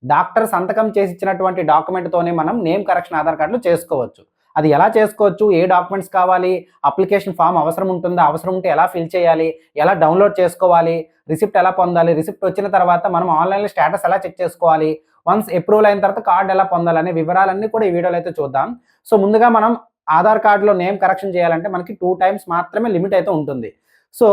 Doctor సంతకం చేసి ఇచ్చినటువంటి డాక్యుమెంట్‌తోనే మనం నేమ్ కరెక్షన్ ఆధార్ కార్డ్‌లో చేసుకోవచ్చు. అది ఎలా చేసుకోవచ్చు? ఏ డాక్యుమెంట్స్ కావాలి? అప్లికేషన్ ఫార్మ్ అవసరం ఉంటుందా? అవసరం ఉంటే ఎలా ఫిల్ చేయాలి? ఎలా డౌన్‌లోడ్ చేసుకోవాలి? రిసిప్ట్ ఎలా పొందాలి? రిసిప్ట్ వచ్చిన తర్వాత మనం ఆన్‌లైన్‌లో స్టేటస్ ఎలా చెక్ చేసుకోవాలి? వన్స్ అప్రూవల్ అయిన తర్వాత కార్డ్ ఎలా పొందాలి? అనే వివరాలన్నీ కూడా ఈ వీడియోలో అయితే చూద్దాం. సో, ముందుగా మనం ఆధార్ కార్డ్‌లో నేమ్ కరెక్షన్ చేయాలంటే మనకి 2 టైమ్స్ మాత్రమే లిమిట్ అయితే ఉంటుంది. సో,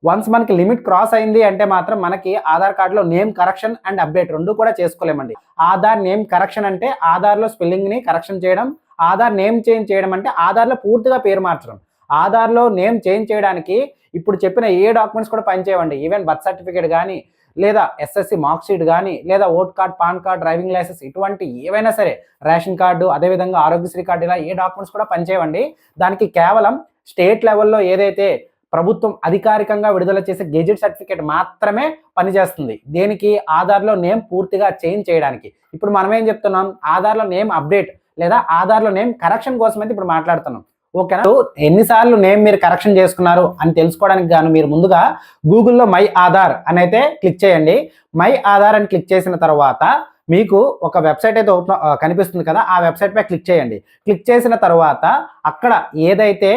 వన్స్ మనకి లిమిట్ క్రాస్ అయింది అంటే మాత్రం మనకి ఆధార్ కార్డ్‌లో నేమ్ కరెక్షన్ అండ్ అప్డేట్ 2 కూడా చేసుకోలేమండి. ఆధార్ నేమ్ కరెక్షన్ అంటే ఆధార్‌లో స్పెల్లింగ్‌ని కరెక్షన్ చేయడం. ఆధార్ నేమ్ చేంజ్ చేయడం అంటే ఆధార్‌లో పూర్తిగా పేరు మార్చడం. ఆధార్‌లో నేమ్ చేంజ్ చేయడానికి ఇప్పుడు చెప్పిన ఏ డాక్యుమెంట్స్ కూడా పనిచేయవండి. ఈవెన్ బర్త్ సర్టిఫికేట్ గానీ, లేదా ఎస్ఎస్‌సి మార్క్ షీట్ గానీ, లేదా vote card, PAN card, driving licence ఇటువంటి ఏవైనా సరే, రేషన్ కార్డు, అదేవిధంగా ఆరోగ్యశ్రీ కార్డు ఇలా ఏ డాక్యుమెంట్స్ కూడా పనిచేయవండి. దానికి కేవలం స్టేట్ లెవెల్‌లో ఏదైతే ప్రభుత్వం అధికారికంగా విడుదల చేసే గెజెట్ సర్టిఫికేట్ మాత్రమే పనిచేస్తుంది. దేనికి? ఆధార్‌లో నేమ్ పూర్తిగా చేంజ్ చేయడానికి. ఇప్పుడు మనం ఏం చెప్తున్నాం? ఆధార్‌లో నేమ్ అప్డేట్ లేదా ఆధార్‌లో నేమ్ కరెక్షన్ కోసం అయితే ఇప్పుడు మాట్లాడుతున్నాం. ఓకేనా? ఎన్నిసార్లు నేమ్ మీరు కరెక్షన్ చేసుకున్నారు అని తెలుసుకోవడానికి గాను మీరు ముందుగా గూగుల్‌లో మై ఆధార్ అని అయితే క్లిక్ చేయండి. మై ఆధార్ అని క్లిక్ చేసిన తర్వాత మీకు ఒక వెబ్సైట్ అయితే కనిపిస్తుంది కదా! ఆ వెబ్సైట్ పై క్లిక్ చేయండి. క్లిక్ చేసిన తర్వాత అక్కడ ఏదైతే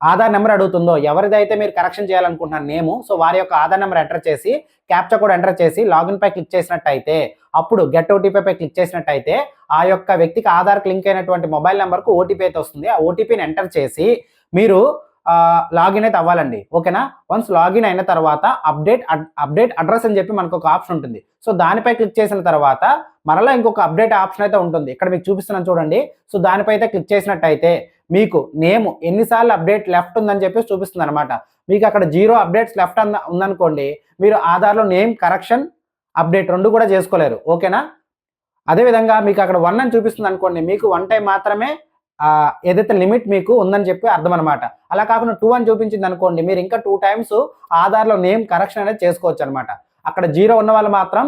ఆధార్ నెంబర్ అడుగుతుందో, ఎవరిదైతే మీరు కరెక్షన్ చేయాలనుకుంటున్నారు నేము, సో వారి యొక్క ఆధార్ నెంబర్ ఎంటర్ చేసి, క్యాప్చా కోడ్ ఎంటర్ చేసి లాగిన్ పై క్లిక్ చేసినట్టయితే, అప్పుడు గెట్ ఓటీపీ పై క్లిక్ చేసినట్టయితే ఆ యొక్క వ్యక్తికి ఆధార్‌కి లింక్ అయినటువంటి మొబైల్ నెంబర్‌కు ఓటీపీ అయితే వస్తుంది. ఆ ఓటీపీని ఎంటర్ చేసి మీరు లాగిన్ అయితే అవ్వాలండి. ఓకేనా? వన్స్ లాగిన్ అయిన తర్వాత అప్డేట్ అడ్రెస్ అని చెప్పి మనకు ఒక ఆప్షన్ ఉంటుంది. సో దానిపై క్లిక్ చేసిన తర్వాత మరలా ఇంకొక అప్డేట్ ఆప్షన్ అయితే ఉంటుంది. ఇక్కడ మీకు చూపిస్తున్నాను చూడండి. సో దానిపై అయితే క్లిక్ చేసినట్టయితే మీకు నేమ్ ఎన్నిసార్లు అప్డేట్ లెఫ్ట్ ఉందని చెప్పేసి చూపిస్తుంది అనమాట. మీకు అక్కడ 0 అప్డేట్స్ లెఫ్ట్ ఉందనుకోండి, మీరు ఆధార్‌లో నేమ్ కరెక్షన్, అప్డేట్ 2 కూడా చేసుకోలేరు. ఓకేనా? అదేవిధంగా మీకు అక్కడ 1 అని చూపిస్తుంది అనుకోండి, మీకు 1 టైం మాత్రమే ఏదైతే లిమిట్ మీకు ఉందని చెప్పి అర్థం అనమాట. అలా కాకుండా 2 అని చూపించింది అనుకోండి, మీరు ఇంకా 2 టైమ్స్ ఆధార్‌లో నేమ్ కరెక్షన్ అనేది చేసుకోవచ్చు అనమాట. అక్కడ 0 ఉన్న వాళ్ళు మాత్రం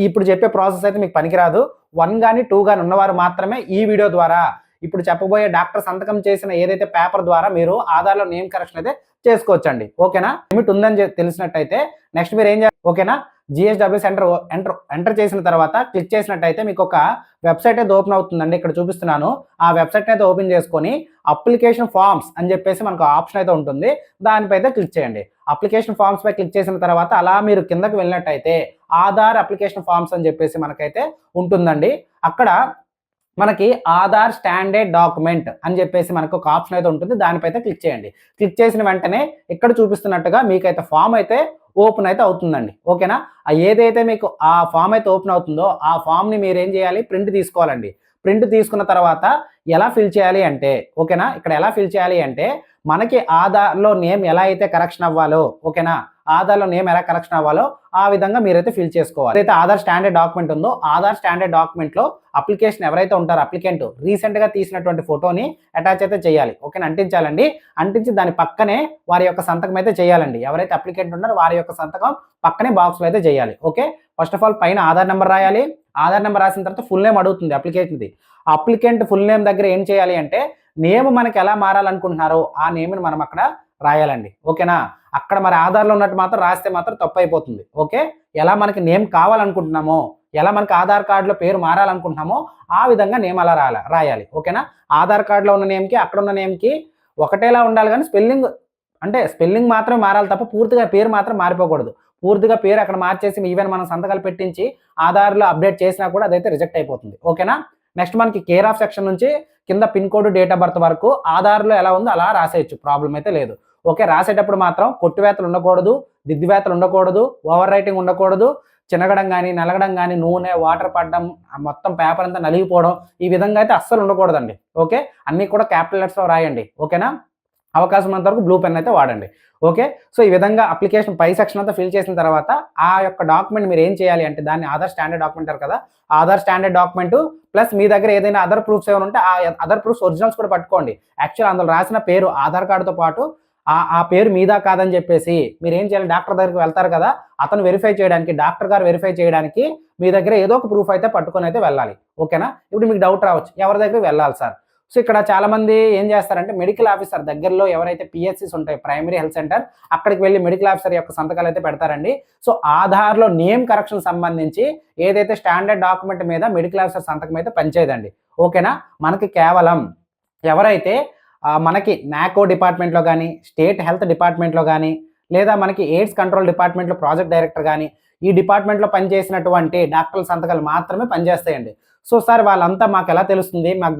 ఇప్పుడు చెప్పే ప్రాసెస్ అయితే మీకు పనికిరాదు. 1 గాని 2 గాని ఉన్నవారు మాత్రమే ఈ వీడియో ద్వారా ఇప్పుడు చెప్పబోయే డాక్టర్ సంతకం చేసిన ఏదైతే పేపర్ ద్వారా మీరు ఆధార్‌లో నేమ్ కరెక్షన్ అయితే చేసుకోవచ్చండి. ఓకేనా? లిమిట్ ఉందని తెలిసినట్టయితే నెక్స్ట్ మీరు ఏం చేయాలి? ఓకేనా? జిఎస్డబ్ల్యూ సెంటర్ ఎంటర్ చేసిన తర్వాత క్లిక్ చేసినట్టయితే మీకు ఒక వెబ్సైట్ అయితే ఓపెన్ అవుతుందండి. ఇక్కడ చూపిస్తున్నాను. ఆ వెబ్సైట్ అయితే ఓపెన్ చేసుకొని అప్లికేషన్ ఫార్మ్స్ అని చెప్పేసి మనకు ఆప్షన్ అయితే ఉంటుంది. దానిపై అయితే క్లిక్ చేయండి. అప్లికేషన్ ఫార్మ్స్ పై క్లిక్ చేసిన తర్వాత అలా మీరు కిందకి వెళ్ళినట్టయితే ఆధార్ అప్లికేషన్ ఫార్మ్స్ అని చెప్పేసి మనకైతే ఉంటుందండి. అక్కడ మనకి ఆధార్ స్టాండర్డ్ డాక్యుమెంట్ అని చెప్పేసి మనకు ఒక ఆప్షన్ అయితే ఉంటుంది. దానిపై అయితే క్లిక్ చేయండి. క్లిక్ చేసిన వెంటనే ఇక్కడ చూపిస్తున్నట్టుగా మీకైతే ఫామ్ అయితే ఓపెన్ అయితే అవుతుందండి. ఓకేనా? ఏదైతే మీకు ఆ ఫామ్ అయితే ఓపెన్ అవుతుందో ఆ ఫామ్‌ని మీరు ఏం చేయాలి? ప్రింట్ తీసుకోవాలండి. ప్రింట్ తీసుకున్న తర్వాత ఎలా ఫిల్ చేయాలి అంటే, ఓకేనా? ఇక్కడ ఎలా ఫిల్ చేయాలి అంటే మనకి ఆధార్‌లో నేమ్ ఎలా అయితే కరెక్షన్ అవ్వాలో, ఓకేనా? ఆధార్‌లో నేమ్ ఎలా కరెక్షన్ అవ్వాలో ఆ విధంగా మీరైతే ఫిల్ చేసుకోవాలి. ఏదైతే ఆధార్ స్టాండర్డ్ డాక్యుమెంట్ ఉందో ఆధార్ స్టాండర్డ్ డాక్యుమెంట్‌లో అప్లికేషన్ ఎవరైతే ఉంటారో అప్లికెంట్ రీసెంట్‌గా తీసినటువంటి ఫోటోని అటాచ్ అయితే చేయాలి. ఓకేనా? అంటించాలండి. అంటించి దాని పక్కనే వారి యొక్క సంతకం అయితే చేయాలండి. ఎవరైతే అప్లికెంట్ ఉన్నారో వారి యొక్క సంతకం పక్కనే బాక్స్‌లో అయితే చేయాలి. ఓకే? ఫస్ట్ ఆఫ్ ఆల్ పైన ఆధార్ నెంబర్ రాయాలి. ఆధార్ నెంబర్ రాసిన తర్వాత ఫుల్ నేమ్ అడుగుతుంది అప్లికేషన్‌ది. అప్లికెంట్ ఫుల్ నేమ్ దగ్గర ఏం చేయాలి అంటే నేమ్ మనకి ఎలా మారాలనుకుంటున్నారో ఆ నేమ్‌ని మనం అక్కడ రాయాలండి. ఓకేనా? అక్కడ మరి ఆధార్‌లో ఉన్నట్టు మాత్రం రాస్తే మాత్రం తప్పైపోతుంది. ఓకే? ఎలా మనకి నేమ్ కావాలనుకుంటున్నామో, ఎలా మనకి ఆధార్ కార్డ్‌లో పేరు మారాలనుకుంటున్నామో ఆ విధంగా నేమ్ అలా రాయాలి. ఓకేనా? ఆధార్ కార్డ్‌లో ఉన్న నేమ్‌కి అక్కడ ఉన్న నేమ్‌కి ఒకటేలా ఉండాలి గానీ స్పెల్లింగ్ మాత్రమే మారాలి తప్ప పూర్తిగా పేరు మాత్రం మారిపోకూడదు. పూర్తిగా పేరు అక్కడ మార్చేసి ఈవెన్ మనం సంతకాలు పెట్టించి ఆధార్‌లో అప్డేట్ చేసినా కూడా అదైతే రిజెక్ట్ అయిపోతుంది. ఓకేనా? నెక్స్ట్ మనకి కేర్ ఆఫ్ సెక్షన్ నుంచి కింద pin code, date of birth వరకు ఆధార్‌లో ఎలా ఉందో అలా రాసేయొచ్చు. ప్రాబ్లమ్ అయితే లేదు. ఓకే? రాసేటప్పుడు మాత్రం కొట్టివేతలు ఉండకూడదు, దిద్దువేతలు ఉండకూడదు, ఓవర్ రైటింగ్ ఉండకూడదు. చినగడం గానీ, నలగడం గానీ, నూనె, వాటర్ పడడం, మొత్తం పేపర్ అంతా నలిగిపోవడం ఈ విధంగా అయితే అస్సలు ఉండకూడదండి. ఓకే? అన్నీ కూడా క్యాపిటల్ లెటర్స్‌లో రాయండి. ఓకేనా? అవకాశం ఉన్నంత వరకు బ్లూ పెన్ అయితే వాడండి. ఓకే? సో ఈ విధంగా అప్లికేషన్ పై సెక్షన్ అంతా ఫిల్ చేసిన తర్వాత ఆ యొక్క డాక్యుమెంట్ మీరు ఏం చేయాలి అంటే దాన్ని ఆధార్ స్టాండర్డ్ డాక్యుమెంట్ అంటారు కదా! ఆధార్ స్టాండర్డ్ డాక్యుమెంట్ ప్లస్ మీ దగ్గర ఏదైనా అదర్ ప్రూఫ్స్ ఏమైనా ఉంటే ఆ అదర్ ప్రూఫ్స్ ఒరిజినల్స్ కూడా పట్టుకోండి. యాక్చువల్ అందులో రాసిన పేరు ఆధార్ కార్డ్‌తో పాటు ఆ పేరు మీదా కాదని చెప్పేసి మీరేం చేయాలి? డాక్టర్ దగ్గరికి వెళ్తారు కదా! అతను వెరిఫై చేయడానికి, డాక్టర్ గారు వెరిఫై చేయడానికి మీ దగ్గర ఏదో ఒక ప్రూఫ్ అయితే పట్టుకొని అయితే వెళ్ళాలి. ఓకేనా? ఇప్పుడు మీకు డౌట్ రావచ్చు. ఎవరి దగ్గరికి వెళ్ళాలి సార్? సో ఇక్కడ చాలామంది ఏం చేస్తారంటే మెడికల్ ఆఫీసర్ దగ్గరలో ఎవరైతే పిహెచ్సిస్ ఉంటాయి, ప్రైమరీ హెల్త్ సెంటర్, అక్కడికి వెళ్ళి మెడికల్ ఆఫీసర్ యొక్క సంతకాలు అయితే పెడతారండి. సో ఆధార్లో నేమ్ కరెక్షన్ సంబంధించి ఏదైతే స్టాండర్డ్ డాక్యుమెంట్ మీద మెడికల్ ఆఫీసర్ సంతకం అయితే పనిచేయదండి. ఓకేనా? మనకి కేవలం ఎవరైతే మనకి నాకో డిపార్ట్మెంట్లో కానీ, స్టేట్ హెల్త్ డిపార్ట్మెంట్లో కానీ, లేదా మనకి ఎయిడ్స్ కంట్రోల్ డిపార్ట్మెంట్లో ప్రాజెక్ట్ డైరెక్టర్ కానీ, ఈ డిపార్ట్మెంట్లో పనిచేసినటువంటి డాక్టర్ల సంతకాలు మాత్రమే పనిచేస్తాయండి. సో సార్ వాళ్ళంతా మాకు ఎలా తెలుస్తుంది, మాకు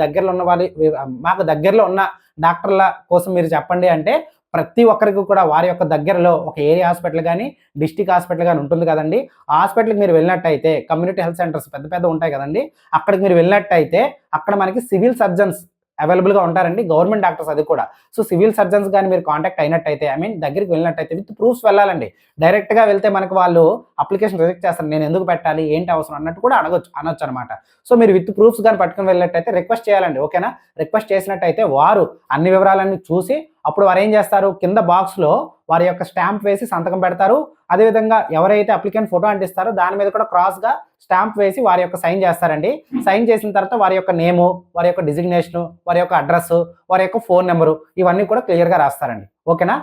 దగ్గరలో ఉన్న డాక్టర్ల కోసం మీరు చెప్పండి అంటే, ప్రతి ఒక్కరికి కూడా వారి యొక్క దగ్గరలో ఒక ఏరియా హాస్పిటల్ కానీ, డిస్టిక్ హాస్పిటల్ కానీ ఉంటుంది కదండి. ఆ హాస్పిటల్కి మీరు వెళ్ళినట్టయితే, కమ్యూనిటీ హెల్త్ సెంటర్స్ పెద్ద పెద్ద ఉంటాయి కదండి, అక్కడికి మీరు వెళ్ళినట్టయితే అక్కడ మనకి సివిల్ సర్జన్స్ అవైలబుల్గా ఉంటారండి, గవర్నమెంట్ డాక్టర్స్ అది కూడా. సో సివిల్ సర్జన్స్ కానీ మీరు కాంటాక్ట్ అయినట్టయితే, దగ్గరికి వెళ్ళినట్టయితే విత్ ప్రూఫ్స్ వెళ్ళాలండి. డైరెక్ట్గా వెళ్తే మనకు వాళ్ళు అప్లికేషన్ రిజెక్ట్ చేస్తారు. నేను ఎందుకు పెట్టాలి, ఏంటి అవసరం అన్నట్టు కూడా అనొచ్చు అనమాట. సో మీరు విత్ ప్రూఫ్స్ కానీ పట్టుకుని వెళ్ళినట్టయితే రిక్వెస్ట్ చేయాలండి. ఓకేనా? రిక్వెస్ట్ చేసినట్టయితే వారు అన్ని వివరాలన్నీ చూసి అప్పుడు వారు ఏం చేస్తారు, కింద బాక్స్లో వారి యొక్క స్టాంప్ వేసి సంతకం పెడతారు. అదేవిధంగా ఎవరైతే అప్లికెంట్ ఫోటో అంటిస్తారో దాని మీద కూడా క్రాస్గా స్టాంప్ వేసి వారి యొక్క సైన్ చేస్తారండి. సైన్ చేసిన తర్వాత వారి యొక్క నేము, వారి యొక్క డిజిగ్నేషను, వారి యొక్క అడ్రస్, వారి యొక్క ఫోన్ నెంబరు, ఇవన్నీ కూడా క్లియర్గా రాస్తారండి. ఓకేనా?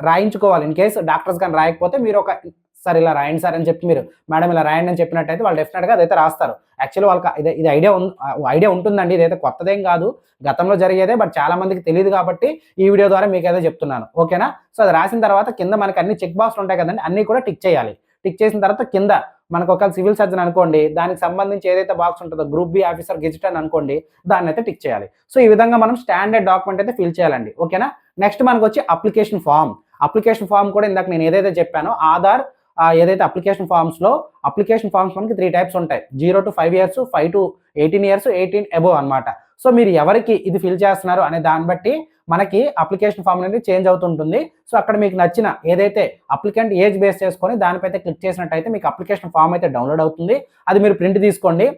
రాయించుకోవాలి. ఇన్ కేసు డాక్టర్స్ కానీ రాయకపోతే మీరు ఒక సార్ ఇలా రాయండి సార్ అని చెప్పి మీరు మేడం ఇలా రాయండి అని చెప్పినట్టయితే వాళ్ళు డెఫినెట్గా అదైతే రాస్తారు. యాక్చువల్లీ వాళ్ళకి ఇది ఐడియా ఉంటుందండి. ఇదైతే కొత్తదేం కాదు, గతంలో జరిగేదే. బట్ చాలా మందికి తెలియదు కాబట్టి ఈ వీడియో ద్వారా మీకు ఏదో చెప్తున్నాను. ఓకేనా? సో అది రాసిన తర్వాత కింద మనకి అన్ని చెక్ బాక్స్లు ఉంటాయి కదండి, అన్నీ కూడా టిక్ చేయాలి. టిక్ చేసిన తర్వాత కింద మనకు ఒక సివిల్ సర్జన్ అనుకోండి, దానికి సంబంధించి ఏదైతే బాక్స్ ఉంటుందో గ్రూప్ బి ఆఫీసర్ గెజిట్ అని అనుకోండి, దాన్ని అయితే టిక్ చేయాలి. సో ఈ విధంగా మనం స్టాండర్డ్ డాక్యుమెంట్ అయితే ఫిల్ చేయాలండి. ఓకేనా? నెక్స్ట్ మనకు వచ్చి అప్లికేషన్ ఫామ్. అప్లికేషన్ ఫామ్ కూడా ఇందాక నేను ఏదైతే చెప్పానో ఆధార్ ఏదైతే అప్లికేషన్ ఫామ్స్ మనకి 3 టైప్స్ ఉంటాయి. 0 to 5 years, 5 to 18 years, 18 above అనమాట. సో మీరు ఎవరికి ఇది ఫిల్ చేస్తున్నారు అనే దాన్ని బట్టి మనకి అప్లికేషన్ ఫామ్ అనేది చేంజ్ అవుతుంటుంది. సో అక్కడ మీకు నచ్చిన ఏదైతే అప్లికెంట్ ఏజ్ బేస్ చేసుకొని దానిపైతే క్లిక్ చేసినట్టయితే మీకు అప్లికేషన్ ఫామ్ అయితే డౌన్లోడ్ అవుతుంది. అది మీరు ప్రింట్ తీసుకోండి.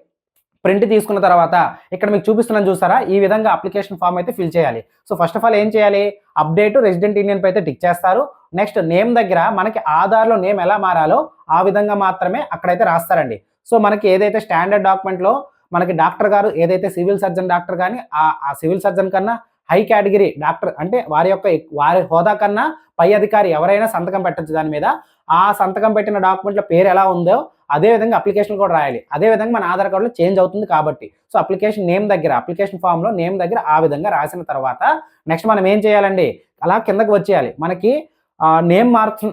ప్రింట్ తీసుకున్న తర్వాత ఇక్కడ మీకు చూపిస్తున్నాను చూసారా, ఈ విధంగా అప్లికేషన్ ఫామ్ అయితే ఫిల్ చేయాలి. సో ఫస్ట్ ఆఫ్ ఆల్ ఏం చేయాలి, అప్డేట్ రెసిడెంట్ ఇండియన్ అయితే టిక్ చేస్తారు. నెక్స్ట్ నేమ్ దగ్గర మనకి ఆధార్లో నేమ్ ఎలా మారాలో ఆ విధంగా మాత్రమే అక్కడైతే రాస్తారండి. సో మనకి ఏదైతే స్టాండర్డ్ డాక్యుమెంట్లో మనకి డాక్టర్ గారు ఏదైతే సివిల్ సర్జన్ డాక్టర్ కానీ ఆ సివిల్ సర్జన్ కన్నా హై కేటగిరీ డాక్టర్ అంటే వారి హోదా కన్నా పై అధికారి ఎవరైనా సంతకం పెట్టచ్చు దాని మీద. ఆ సంతకం పెట్టిన డాక్యుమెంట్లో పేరు ఎలా ఉందో అదేవిధంగా అప్లికేషన్ కూడా రాయాలి. అదేవిధంగా మన ఆధార్ కార్డులో చేంజ్ అవుతుంది కాబట్టి. సో అప్లికేషన్ నేమ్ దగ్గర అప్లికేషన్ ఫామ్లో నేమ్ దగ్గర ఆ విధంగా రాసిన తర్వాత నెక్స్ట్ మనం ఏం చేయాలండి, అలా కిందకి వచ్చేయాలి. మనకి నేమ్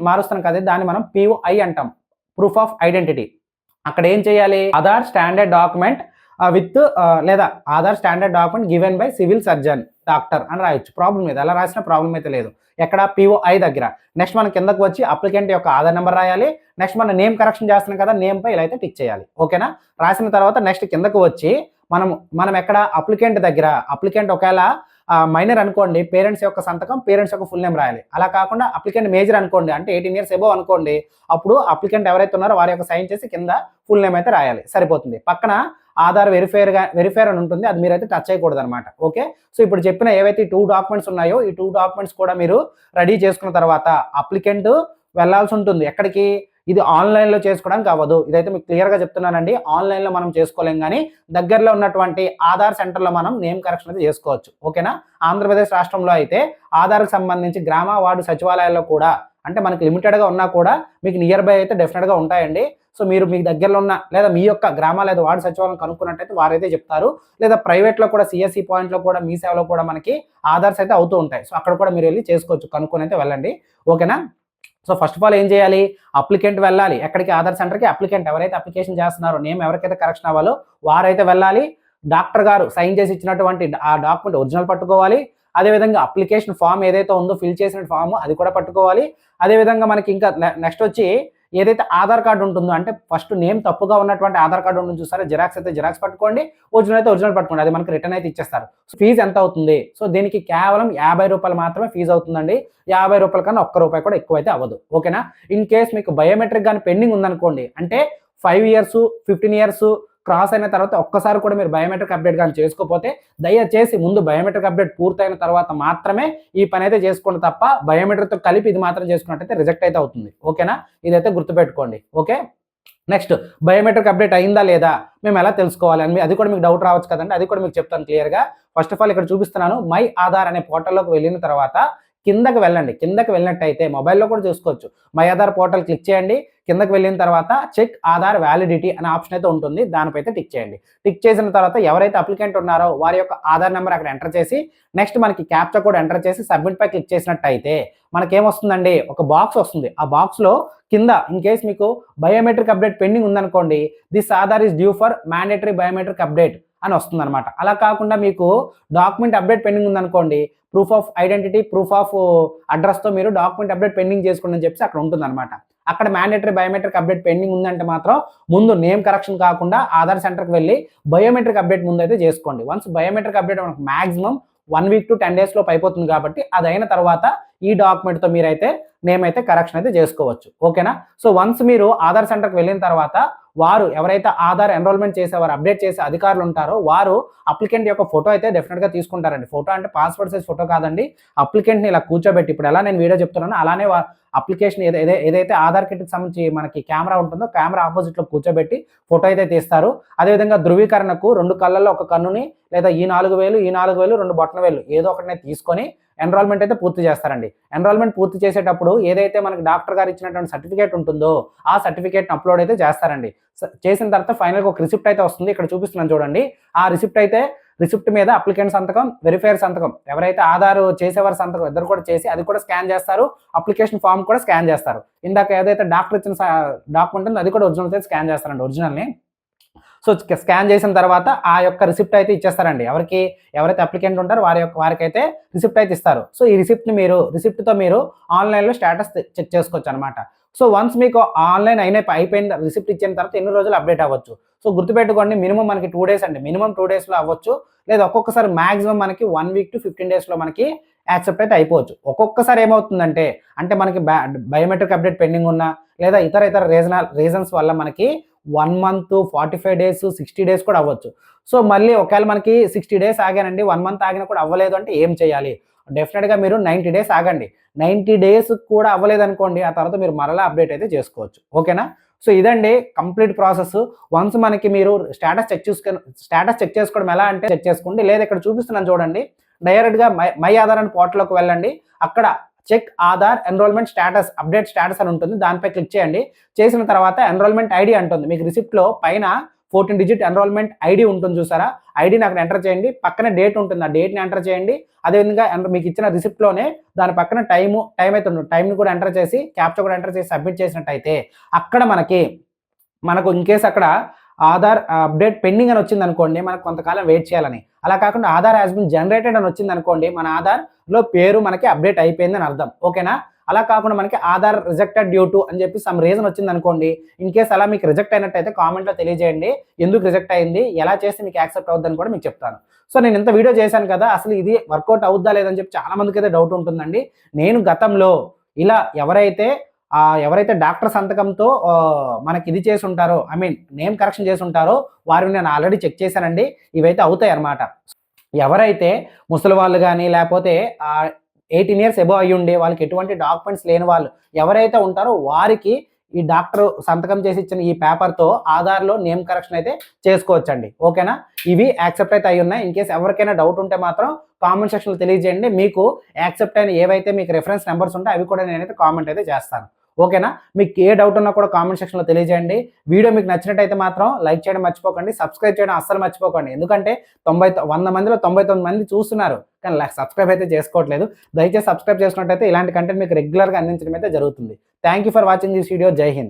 మారుస్తాం కదా, దాన్ని మనం POI అంటాం, ప్రూఫ్ ఆఫ్ ఐడెంటిటీ. అక్కడ ఏం చేయాలి, ఆధార్ స్టాండర్డ్ డాక్యుమెంట్ లేదా Aadhaar standard document given by civil surgeon doctor అని రాయొచ్చు. ప్రాబ్లం లేదు, అలా రాసిన ప్రాబ్లం అయితే లేదు. ఎక్కడ POI దగ్గర. నెక్స్ట్ మనం కిందకు వచ్చి అప్లికెంట్ యొక్క ఆధార్ నెంబర్ రాయాలి. నెక్స్ట్ మనం నేమ్ కరెక్షన్ చేస్తున్నాం కదా, నేమ్ పై ఇలా అయితే టిక్ చేయాలి. ఓకేనా? రాసిన తర్వాత నెక్స్ట్ కిందకు వచ్చి మనం ఎక్కడ అప్లికెంట్ దగ్గర అప్లికెంట్ ఒకవేళ మైనర్ అనుకోండి, పేరెంట్స్ యొక్క సంతకం, పేరెంట్స్ యొక్క ఫుల్ నేమ్ రాయాలి. అలా కాకుండా అప్లికెంట్ మేజర్ అనుకోండి, అంటే 18 years అబోవ్ అనుకోండి, అప్పుడు అప్లికెంట్ ఎవరైతే ఉన్నారో వారి యొక్క సైన్ చేసి కింద ఫుల్ నేమ్ అయితే రాయాలి, సరిపోతుంది. పక్కన ఆధార్ వెరిఫైర్ అని ఉంటుంది, అది మీరైతే టచ్ చేయకూడదు అనమాట. ఓకే? సో ఇప్పుడు చెప్పిన ఏవైతే 2 డాక్యుమెంట్స్ ఉన్నాయో ఈ 2 డాక్యుమెంట్స్ కూడా మీరు రెడీ చేసుకున్న తర్వాత అప్లికెంట్ వెళ్ళాల్సి ఉంటుంది. ఎక్కడికి, ఇది ఆన్లైన్లో చేసుకోవడానికి అవ్వదు. ఇదైతే మీకు క్లియర్గా చెప్తున్నానండి. ఆన్లైన్లో మనం చేసుకోలేం, కానీ దగ్గరలో ఉన్నటువంటి ఆధార్ సెంటర్లో మనం నేమ్ కరెక్షన్ అయితే చేసుకోవచ్చు. ఓకేనా? ఆంధ్రప్రదేశ్ రాష్ట్రంలో అయితే ఆధార్కి సంబంధించి గ్రామ వార్డు సచివాలయాల్లో కూడా, అంటే మనకి లిమిటెడ్గా ఉన్నా కూడా మీకు నియర్ బై అయితే డెఫినెట్గా ఉంటాయండి. సో మీరు మీకు దగ్గరలో ఉన్న లేదా మీ యొక్క గ్రామ లేదా వార్డు సచివాలయం కనుక్కున్నట్టయితే వారైతే చెప్తారు. లేదా ప్రైవేట్లో కూడా CSC పాయింట్లో కూడా మీ సేవలో కూడా మనకి ఆధార్స్ అయితే అవుతూ ఉంటాయి. సో అక్కడ కూడా మీరు వెళ్ళి చేసుకోవచ్చు, కనుక్కొని అయితే వెళ్ళండి. ఓకేనా? సో ఫస్ట్ ఆఫ్ ఆల్ ఏం చేయాలి, అప్లికెంట్ వెళ్ళాలి. ఎక్కడికి, ఆధార్ సెంటర్కి. అప్లికెంట్ ఎవరైతే అప్లికేషన్ చేస్తున్నారో నేమ్ ఎవరికైతే కరెక్షన్ అవ్వాలో వారైతే వెళ్ళాలి. డాక్టర్ గారు సైన్ చేసి ఇచ్చినటువంటి ఆ డాక్యుమెంట్ ఒరిజినల్ పట్టుకోవాలి. అదేవిధంగా అప్లికేషన్ ఫామ్ ఏదైతే ఉందో ఫిల్ చేసిన ఫామ్ అది కూడా పట్టుకోవాలి. అదేవిధంగా మనకి ఇంకా నెక్స్ట్ వచ్చి ఏదైతే ఆధార్ కార్డు ఉంటుందో, అంటే ఫస్ట్ నేమ్ తప్పుగా ఉన్నటువంటి ఆధార్ కార్డు ఉంటుంది చూసారా, జిరాక్స్ అయితే జిరాక్స్ పట్టుకోండి, ఒరిజినల్ అయితే ఒరిజినల్ పట్టుకోండి. అది మనకి రిటర్న్ అయితే ఇచ్చేస్తారు. ఫీజు ఎంత అవుతుంది, సో దీనికి కేవలం 50 రూపాయలు మాత్రమే ఫీజు అవుతుందండి. 50 రూపాయల కన్నా ₹1 కూడా ఎక్కువ అయితే అవ్వదు. ఓకేనా? ఇన్ కేస్ మీకు బయోమెట్రిక్ కానీ పెండింగ్ ఉందనుకోండి, అంటే 5 years 15 years క్రాస్ అయిన తర్వాత ఒక్కసారి కూడా మీరు బయోమెట్రిక్ అప్డేట్ కానీ చేసుకోకపోతే దయచేసి ముందు బయోమెట్రిక్ అప్డేట్ పూర్తయిన తర్వాత మాత్రమే ఈ పని అయితే చేసుకోండి తప్ప బయోమెట్రిక్తో కలిపి ఇది మాత్రం చేసుకున్నట్టయితే రిజెక్ట్ అయితే అవుతుంది. ఓకేనా? ఇదైతే గుర్తుపెట్టుకోండి. ఓకే? నెక్స్ట్ బయోమెట్రిక్ అప్డేట్ అయిందా లేదా మేము ఎలా తెలుసుకోవాలి అని అది కూడా మీకు డౌట్ రావచ్చు కదండి. అది కూడా మీకు చెప్తాను క్లియర్గా. ఫస్ట్ ఆఫ్ ఆల్ ఇక్కడ చూపిస్తున్నాను. మై ఆధార్ అనే పోర్టల్లోకి వెళ్ళిన తర్వాత కిందకి వెళ్ళండి. కిందకి వెళ్ళినట్టయితే మొబైల్లో కూడా చూసుకోవచ్చు. మై ఆధార్ పోర్టల్ క్లిక్ చేయండి. కిందకి వెళ్ళిన తర్వాత చెక్ ఆధార్ వ్యాలిడిటీ అనే ఆప్షన్ అయితే ఉంటుంది. దానిపైతే టిక్ చేయండి. టిక్ చేసిన తర్వాత ఎవరైతే అప్లికెంట్ ఉన్నారో వారి యొక్క ఆధార్ నెంబర్ అక్కడ ఎంటర్ చేసి నెక్స్ట్ మనకి క్యాప్చా కోడ్ ఎంటర్ చేసి సబ్మిట్ పై క్లిక్ చేసినట్టయితే మనకేమొస్తుందండి, ఒక బాక్స్ వస్తుంది. ఆ బాక్స్లో కింద ఇన్ కేస్ మీకు బయోమెట్రిక్ అప్డేట్ పెండింగ్ ఉందనుకోండి, this Aadhaar is due for mandatory biometric update అని వస్తుంది అనమాట. అలా కాకుండా మీకు డాక్యుమెంట్ అప్డేట్ పెండింగ్ ఉందనుకోండి, proof of identity, proof of అడ్రస్తో మీరు డాక్యుమెంట్ అప్డేట్ పెండింగ్ చేసుకోండి అని చెప్పి అక్కడ ఉంటుంది అనమాట. అక్కడ మ్యాండేటరీ బయోమెట్రిక్ అప్డేట్ పెండింగ్ ఉందంటే మాత్రం ముందు నేమ్ కరెక్షన్ కాకుండా ఆధార్ సెంటర్కి వెళ్ళి బయోమెట్రిక్ అప్డేట్ ముందు అయితే చేసుకోండి. వన్స్ బయోమెట్రిక్ అప్డేట్ మనకు మాక్సిమం 1 వీక్ to 10 days లోపు అయిపోతుంది కాబట్టి అది అయిన తర్వాత ఈ డాక్యుమెంట్తో మీరైతే నేమ్ అయితే కరెక్షన్ అయితే చేసుకోవచ్చు. ఓకేనా? సో వన్స్ మీరు ఆధార్ సెంటర్కి వెళ్ళిన తర్వాత వారు ఎవరైతే ఆధార్ ఎన్రోల్మెంట్ చేసేవారు అప్డేట్ చేసే అధికారులు ఉంటారో వారు అప్లికెంట్ యొక్క ఫోటో అయితే డెఫినెట్గా తీసుకుంటారండి. ఫోటో అంటే పాస్పోర్ట్ సైజ్ ఫోటో కాదండి. అప్లికెంట్ని ఇలా కూర్చోబెట్టి ఇప్పుడు ఎలా నేను వీడియో చెప్తున్నానో అలానే అప్లికేషన్ ఏదైతే ఆధార్ కిట్కి సంబంధించి మనకి కెమెరా ఉంటుందో కెమెరా ఆపోజిట్లో కూర్చోబెట్టి ఫోటో అయితే తీస్తారు. అదేవిధంగా ధృవీకరణకు 2 కళ్ళల్లో ఒక కన్నుని లేదా ఈ 4 వేలు 2 బొట్టన వేలు ఏదో ఒకటినే తీసుకొని ఎన్రోల్మెంట్ అయితే పూర్తి చేస్తారండి. ఎన్రోల్మెంట్ పూర్తి చేసేటప్పుడు ఏదైతే మనకి డాక్టర్ గారు ఇచ్చినటువంటి సర్టిఫికేట్ ఉంటుందో ఆ సర్టిఫికేట్ని అప్లోడ్ అయితే చేస్తారండి. చేసిన తర్వాత ఫైనల్గా ఒక రిసిప్ట్ అయితే వస్తుంది. ఇక్కడ చూపిస్తున్నాను చూడండి. ఆ రిసిప్ట్ మీద అప్లికెంట్ సంతకం, వెరిఫైర్ సంతకం, ఎవరైతే ఆధార్ చేసేవారి సంతకం ఇద్దరు కూడా చేసి అది కూడా స్కాన్ చేస్తారు. అప్లికేషన్ ఫామ్ కూడా స్కాన్ చేస్తారు. ఇందాక ఏదైతే డాక్టర్ ఇచ్చిన డాక్యుమెంట్ ఉందో అది కూడా ఒరిజినల్ అయితే స్కాన్ చేస్తారండి, ఒరిజినల్ని. సో స్కాన్ చేసిన తర్వాత ఆ యొక్క రిసిప్ట్ అయితే ఇచ్చేస్తారండి. ఎవరైతే అప్లికెంట్ ఉంటారో వారికైతే రిసిప్ట్ అయితే ఇస్తారు. సో ఈ రిసిప్ట్తో మీరు ఆన్లైన్లో స్టేటస్ చెక్ చేసుకోవచ్చు అనమాట. సో వన్స్ మీకు ఆన్లైన్ అయిపోయిన రిసిప్ట్ ఇచ్చిన తర్వాత ఎన్ని రోజులు అప్డేట్ అవ్వచ్చు. సో గుర్తుపెట్టుకోండి, మినిమం మనకి 2 days అండి. మినిమం 2 daysలో అవ్వచ్చు. లేదా ఒక్కొక్కసారి మాక్సిమం మనకి 1 week to 15 daysలో మనకి యాక్సెప్ట్ అయితే అయిపోవచ్చు. ఒక్కొక్కసారి ఏమవుతుందంటే మనకి బయోమెట్రిక్ అప్డేట్ పెండింగ్ ఉన్నా లేదా ఇతర రీజన్స్ వల్ల మనకి 1 month, 45 days, 60 days కూడా అవ్వచ్చు. సో మళ్ళీ ఒకవేళ మనకి 60 days ఆగానండి, 1 month ఆగినా కూడా అవ్వలేదు అంటే ఏం చేయాలి? డెఫినెట్గా మీరు 90 days ఆగండి. 90 days కూడా అవ్వలేదు అనుకోండి, ఆ తర్వాత మీరు మరలా అప్డేట్ అయితే చేసుకోవచ్చు. ఓకేనా? సో ఇదండి కంప్లీట్ ప్రాసెస్. వన్స్ మనకి మీరు స్టేటస్ చెక్ చేసుకోవడం ఎలా అంటే చెక్ చేసుకోండి. లేదా ఇక్కడ చూపిస్తున్నాను చూడండి, డైరెక్ట్గా మై ఆధార్ అని పోర్టల్లోకి వెళ్ళండి. అక్కడ check Aadhaar enrolment status update status అని ఉంటుంది. దానిపై క్లిక్ చేయండి. చేసిన తర్వాత ఎన్రోల్మెంట్ ఐడి అంటుంది. మీకు రిసిప్ట్లో పైన 14 digit ఎన్రోల్మెంట్ ఐడి ఉంటుంది చూసారా, ఐడిని అక్కడ ఎంటర్ చేయండి. పక్కన డేట్ ఉంటుంది, ఆ డేట్ని ఎంటర్ చేయండి. అదేవిధంగా మీకు ఇచ్చిన రిసిప్ట్లోనే దాని పక్కన టైం అయితే ఉంటుంది, టైంని కూడా ఎంటర్ చేసి క్యాప్చా కూడా ఎంటర్ చేసి సబ్మిట్ చేసినట్టయితే అక్కడ మనకు ఇన్ కేస్ అక్కడ ఆధార్ అప్డేట్ పెండింగ్ అని వచ్చింది అనుకోండి, మనకు కొంతకాలం వెయిట్ చేయాలని. అలా కాకుండా ఆధార్ హ్యాస్ బిన్ జనరేటెడ్ అని వచ్చింది అనుకోండి, మన ఆధార్లో పేరు మనకి అప్డేట్ అయిపోయిందని అర్థం. ఓకేనా? అలా కాకుండా మనకి ఆధార్ రిజెక్టెడ్ డ్యూ టు అని చెప్పి సమ్ రీజన్ వచ్చింది అనుకోండి, ఇన్ కేస్ అలా మీకు రిజెక్ట్ అయినట్టయితే కామెంట్లో తెలియజేయండి. ఎందుకు రిజెక్ట్ అయింది, ఎలా చేస్తే మీకు యాక్సెప్ట్ అవుద్దని కూడా మీకు చెప్తాను. సో నేను ఇంత వీడియో చేశాను కదా, అసలు ఇది వర్కౌట్ అవుద్దా లేదని చెప్పి చాలా మందికి అయితే డౌట్ ఉంటుందండి. నేను గతంలో ఇలా ఎవరైతే డాక్టర్ సంతకంతో మనకి ఇది చేసి ఉంటారో, నేమ్ కరెక్షన్ చేసి ఉంటారో వారిని నేను ఆల్రెడీ చెక్ చేశానండి. ఇవైతే అవుతాయి అన్నమాట. ఎవరైతే ముసలి వాళ్ళు కానీ లేకపోతే 18 years అబోవ్ అయ్యి ఉండి వాళ్ళకి ఎటువంటి డాక్యుమెంట్స్ లేని వాళ్ళు ఎవరైతే ఉంటారో వారికి ఈ డాక్టర్ సంతకం చేసి ఇచ్చిన ఈ పేపర్తో ఆధార్లో నేమ్ కరెక్షన్ అయితే చేసుకోవచ్చండి. ఓకేనా? ఇవి యాక్సెప్ట్ అయితే అయ్యి ఉన్నాయి. ఇన్ కేస్ ఎవరికైనా డౌట్ ఉంటే మాత్రం కామెంట్ సెక్షన్లో తెలియజేయండి. మీకు యాక్సెప్ట్ అయిన ఏవైతే మీకు రెఫరెన్స్ నెంబర్స్ ఉంటాయో అవి కూడా నేనైతే కామెంట్ అయితే చేస్తాను. ఓకేనా? మీకు ఏ డౌట్ ఉన్నా కూడా కామెంట్ సెక్షన్లో తెలియజేయండి. వీడియో మీకు నచ్చినట్టయితే మాత్రం లైక్ చేయడం మర్చిపోకండి, సబ్స్క్రైబ్ చేయడం అస్సలు మర్చిపోకండి. ఎందుకంటే 100 మందిలో 99 మంది చూస్తున్నారు కానీ సబ్స్క్రైబ్ అయితే చేసుకోవట్లేదు. దయచేసి సబ్స్క్రైబ్ చేసుకున్నట్టయితే ఇలాంటి కంటెంట్ మీకు రెగ్యులర్గా అందించడం అయితే జరుగుతుంది. Thank you for watching this video. జై హింద్.